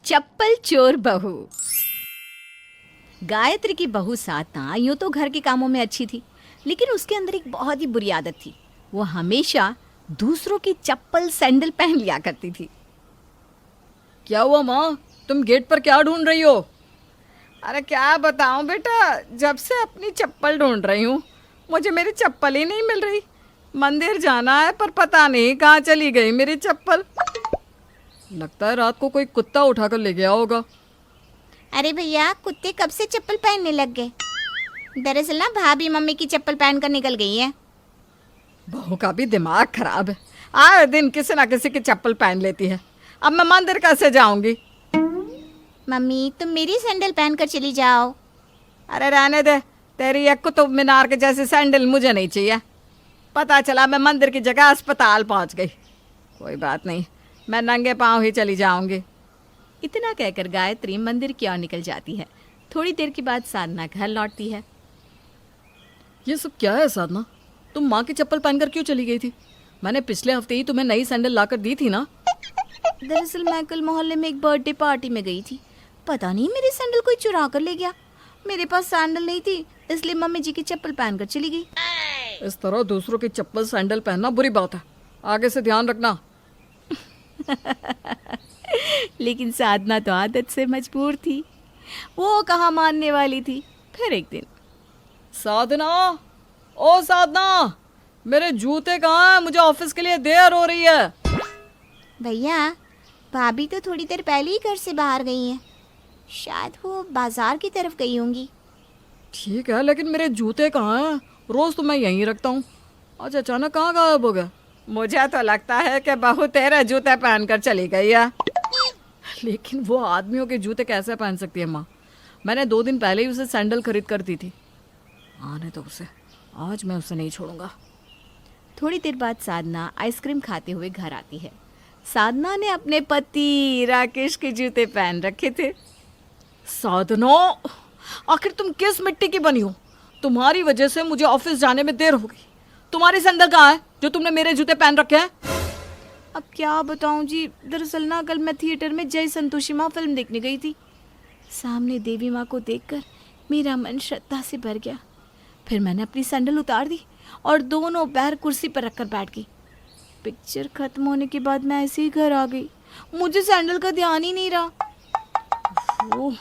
चप्पल चोर बहू। गायत्री की बहू साधना यूं तो घर के कामों में अच्छी थी, लेकिन उसके अंदर एक बहुत ही बुरी आदत थी। वो हमेशा दूसरों की चप्पल सैंडल पहन लिया करती थी। क्या हुआ माँ, तुम गेट पर क्या ढूंढ रही हो? अरे क्या बताऊं बेटा, जब से अपनी चप्पल ढूंढ रही हूँ मुझे मेरी चप्पल ही नहीं मिल रही। मंदिर जाना है पर पता नहीं कहाँ चली गई मेरी चप्पल। लगता है रात को कोई कुत्ता उठाकर ले गया होगा। अरे भैया, कुत्ते कब से चप्पल पहनने लग गए? दरअसल ना भाभी मम्मी की चप्पल पहन कर निकल गई है। बहू का भी दिमाग खराब है, आए दिन किसी ना किसी की चप्पल पहन लेती है। अब मैं मंदिर कैसे जाऊंगी? मम्मी, तुम मेरी सैंडल पहन कर चली जाओ। अरे रहने दे, तेरी एक कुतुब मीनार के जैसी सैंडल मुझे नहीं चाहिए। पता चला मैं मंदिर की जगह अस्पताल पहुंच गई। कोई बात नहीं, मैं नंगे पाँव ही चली जाऊंगी। इतना कहकर गायत्री मंदिर की ओर निकल जाती है। थोड़ी देर के बाद साधना घर लौटती है। ये सब क्या है साधना? तुम माँ की चप्पल पहनकर क्यों चली गई थी? मैंने पिछले हफ्ते ही तुम्हें नई सैंडल लाकर दी थी ना। दरअसल मैं कल मोहल्ले में एक बर्थडे पार्टी में गई थी। पता नहीं मेरी सैंडल कोई चुरा कर ले गया। मेरे पास सैंडल नहीं थी, इसलिए मम्मी जी की चप्पल पहनकर चली गई। इस तरह दूसरों की चप्पल सैंडल पहनना बुरी बात है, आगे से ध्यान रखना। लेकिन साधना तो आदत से मजबूर थी, वो कहाँ मानने वाली थी। फिर एक दिन, साधना, ओ साधना, मेरे जूते कहाँ हैं? मुझे ऑफिस के लिए देर हो रही है। भैया, भाभी तो थोड़ी देर पहले ही घर से बाहर गई हैं। शायद वो बाजार की तरफ गई होंगी। ठीक है, लेकिन मेरे जूते कहाँ हैं? रोज तो मैं यहीं रखता हूँ, आज अचानक कहाँ गायब हो गया? मुझे तो लगता है कि बहू तेरे जूते पहनकर चली गई है। लेकिन वो आदमियों के जूते कैसे पहन सकती है माँ? मैंने 2 दिन पहले ही उसे सैंडल खरीद कर दी थी। आने तो उसे, आज मैं उसे नहीं छोड़ूंगा। थोड़ी देर बाद साधना आइसक्रीम खाते हुए घर आती है। साधना ने अपने पति राकेश के जूते पहन रखे थे। साधना, आखिर तुम किस मिट्टी की बनी हो? तुम्हारी वजह से मुझे ऑफिस जाने में देर हो गई। तुम्हारी सैंडल कहाँ है जो तुमने मेरे जूते पहन रखे हैं? अब क्या बताऊं जी, दरअसल ना कल मैं थिएटर में जय संतोषी माँ फिल्म देखने गई थी। सामने देवी माँ को देखकर मेरा मन श्रद्धा से भर गया। फिर मैंने अपनी सैंडल उतार दी और दोनों पैर कुर्सी पर रखकर बैठ गई। पिक्चर खत्म होने के बाद मैं ऐसे ही घर आ गई। मुझे सैंडल का ध्यान ही नहीं रहा। ओह,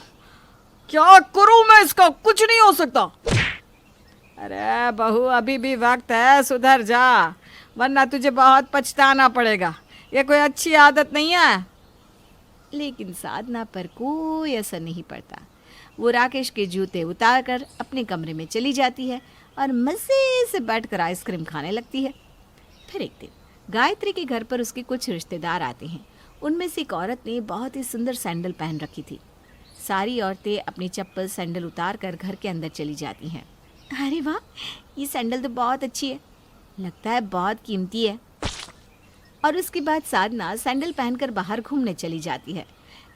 क्या करूं मैं इसका? कुछ नहीं हो सकता। अरे बहू, अभी भी वक्त है, सुधर जा, वरना तुझे बहुत पछताना पड़ेगा। ये कोई अच्छी आदत नहीं है। लेकिन साधना पर कोई असर नहीं पड़ता। वो राकेश के जूते उतार कर अपने कमरे में चली जाती है और मज़े से बैठकर आइसक्रीम खाने लगती है। फिर एक दिन गायत्री के घर पर उसके कुछ रिश्तेदार आते हैं। उनमें से एक औरत ने बहुत ही सुंदर सैंडल पहन रखी थी। सारी औरतें अपनी चप्पल सैंडल उतार कर घर के अंदर चली जाती हैं। अरे वाह, ये सैंडल तो बहुत अच्छी है, लगता है बहुत कीमती है। और उसके बाद साधना सैंडल पहनकर बाहर घूमने चली जाती है।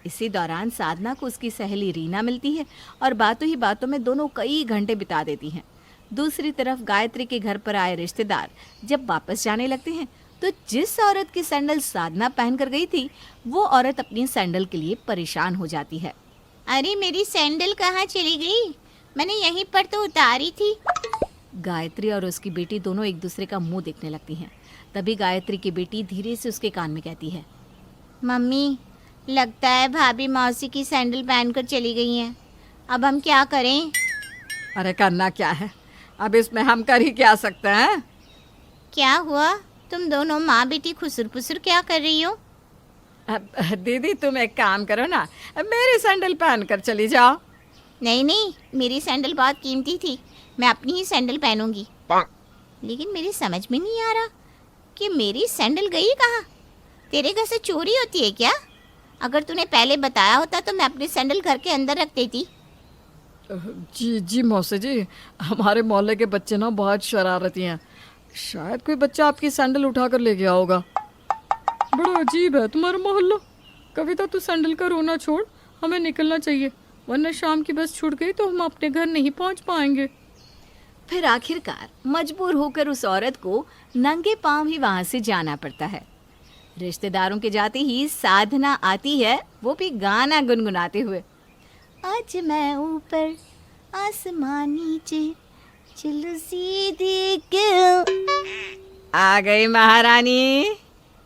इसी दौरान साधना को उसकी सहेली रीना मिलती है और बातों ही बातों में दोनों कई घंटे बिता देती हैं। दूसरी तरफ गायत्री के घर पर आए रिश्तेदार जब वापस जाने लगते हैं तो जिस औरत की सैंडल साधना पहन कर गई थी, वो औरत अपनी सैंडल के लिए परेशान हो जाती है। अरे, मेरी सैंडल कहाँ चली गई? मैंने यहीं पर तो उतारी थी। गायत्री और उसकी बेटी दोनों एक दूसरे का मुंह देखने लगती हैं। तभी गायत्री की बेटी धीरे से उसके कान में कहती है, मम्मी, लगता है भाभी मौसी की सैंडल पहनकर चली गई हैं। अब हम क्या करें? अरे करना क्या है, अब इसमें हम कर ही क्या सकते हैं? क्या हुआ? तुम दोनों माँ बेटी खुसुर पुसुर क्या कर रही हो? अब दीदी, तुम एक काम करो ना, मेरी सैंडल पहन कर चली जाओ। नहीं नहीं, मेरी सैंडल बहुत कीमती थी, मैं अपनी ही सैंडल पहनूंगी। लेकिन मेरी समझ में नहीं आ रहा कि मेरी सैंडल गई कहाँ? तेरे घर से चोरी होती है क्या? अगर तूने पहले बताया होता तो मैं अपनी सैंडल घर के अंदर रख देती। जी जी मौसी जी, हमारे मोहल्ले के बच्चे ना बहुत शरारती हैं। शायद कोई बच्चा आपकी सैंडल उठा कर ले गया होगा। बड़ा अजीब है तुम्हारा मोहल्ला। कविता, तू सैंडल का रोना छोड़, हमें निकलना चाहिए, वरना शाम की बस छूट गई तो हम अपने घर नहीं पहुंच पाएंगे। फिर आखिरकार मजबूर होकर उस औरत को नंगे पांव ही वहां से जाना पड़ता है। रिश्तेदारों के जाते ही साधना आती है, वो भी गाना गुनगुनाते हुए। आज मैं ऊपर आसमान नीचे, चलो सीधे क्यों। आ गई महारानी,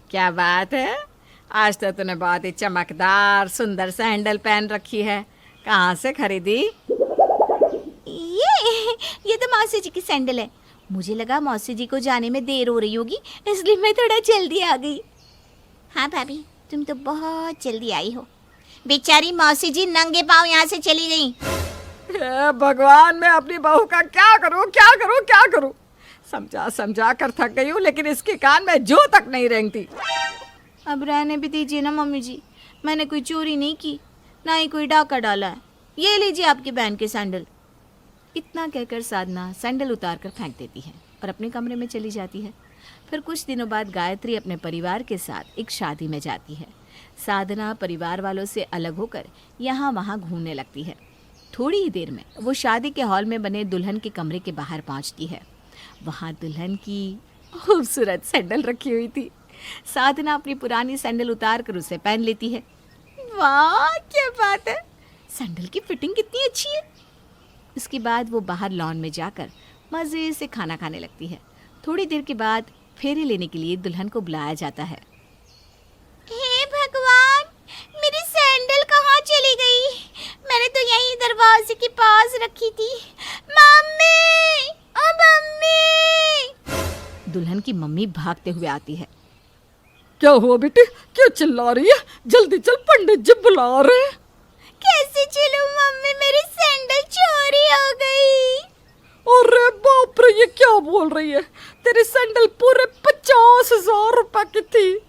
क्या बात है, आज तो तूने बहुत ही चमकदार सुंदर सैंडल पहन रखी है। कहाँ से खरीदी? ये तो मौसी जी की सैंडल है। मुझे लगा मौसी जी को जाने में देर हो रही होगी, इसलिए मैं थोड़ा जल्दी आ गई। हाँ भाभी, तुम तो बहुत जल्दी आई हो। बेचारी मौसी जी नंगे पाँव यहाँ से चली गई। हे भगवान, मैं अपनी बहू का क्या करूं, क्या करूं, क्या करूं। समझा समझा कर थक गई हूँ, लेकिन इसके कान में जो तक नहीं रेंगती। अब रहने भी दीजिए ना मम्मी जी, मैंने कोई चोरी नहीं की, ना ही कोई डाका डाला है। ये लीजिए आपकी बहन के सैंडल। इतना कहकर साधना सैंडल उतार कर फेंक देती है और अपने कमरे में चली जाती है। फिर कुछ दिनों बाद गायत्री अपने परिवार के साथ एक शादी में जाती है। साधना परिवार वालों से अलग होकर यहाँ वहाँ घूमने लगती है। थोड़ी ही देर में वो शादी के हॉल में बने दुल्हन के कमरे के बाहर पहुँचती है। वहाँ दुल्हन की खूबसूरत सैंडल रखी हुई थी। साधना अपनी पुरानी सैंडल उतार कर उसे पहन लेती है। वाह, क्या बात है, सैंडल की फिटिंग कितनी अच्छी है। उसके बाद वो बाहर लॉन में जाकर मज़े से खाना खाने लगती है। थोड़ी देर के बाद फेरे लेने के लिए दुल्हन को बुलाया जाता है। हे भगवान, मेरी सैंडल कहाँ चली गई? मैंने तो यहीं दरवाजे के पास रखी थी। मम्मी, ओ मम्मी। दुल्हन की मम्मी भागते हुए आती है। क्या हुआ बेटे, क्यों चिल्ला रही है? जल्दी चल, पंडित जी बुला रहे हैं। कैसे चलूं मम्मी, मेरी सैंडल चोरी हो गई। अरे बाप रे, ये क्या बोल रही है? तेरी सैंडल पूरे 50,000 रुपए की थी।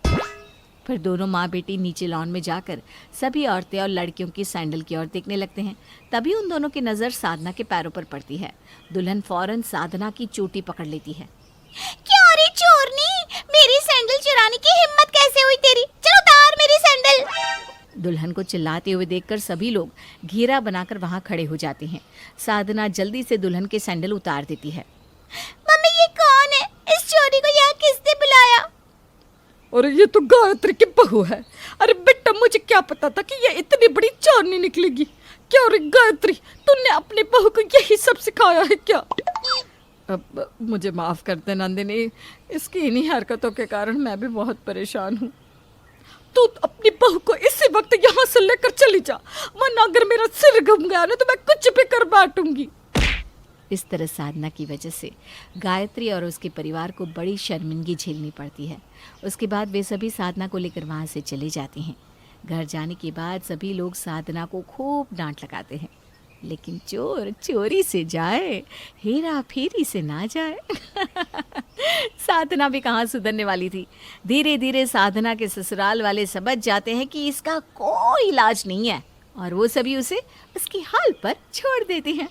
फिर दोनों माँ बेटी नीचे लॉन में जाकर सभी औरतें और लड़कियों की सैंडल की ओर देखने लगते हैं। तभी उन दोनों की नज़र साधना के पैरों पर पड़ती है। दुल्हन फौरन साधना की चोटी पकड़ लेती है। क्यों रे चोरनी, मेरी सैंडल चुराने की हिम्मत कैसे हुई तेरी? चलो उतार मेरी सैंडल। दुल्हन को चिल्लाते हुए देखकर सभी लोग घेरा बनाकर वहां खड़े हो जाते हैं। साधना जल्दी से दुल्हन के सैंडल उतार देती है। मम्मी, ये कौन है? इस चोरी को यहाँ किसने बुलाया? अरे ये तो गायत्री की बहू है। अरे बेटा, मुझे क्या पता था कि ये इतनी बड़ी चोरनी निकलेगी। क्या रे गायत्री, तूने अपनी बहू को यही सब सिखाया है क्या? अब मुझे माफ कर दे नंदिनी, इसकी इन्हीं हरकतों के कारण मैं भी बहुत परेशान हूँ। तू अपनी बहू को इसी वक्त यहाँ से लेकर चली जा, वरना अगर मेरा सिर घूम गया ना तो मैं कुछ भी कर बैठूंगी। इस तरह साधना की वजह से गायत्री और उसके परिवार को बड़ी शर्मिंदगी झेलनी पड़ती है। उसके बाद वे सभी साधना को लेकर वहाँ से चले जाते हैं। घर जाने के बाद सभी लोग साधना को खूब डांट लगाते हैं, लेकिन चोर चोरी से जाए, हेरा फेरी से ना जाए। साधना भी कहाँ सुधरने वाली थी। धीरे धीरे साधना के ससुराल वाले समझ जाते हैं कि इसका कोई इलाज नहीं है और वो सभी उसे उसकी हाल पर छोड़ देते हैं।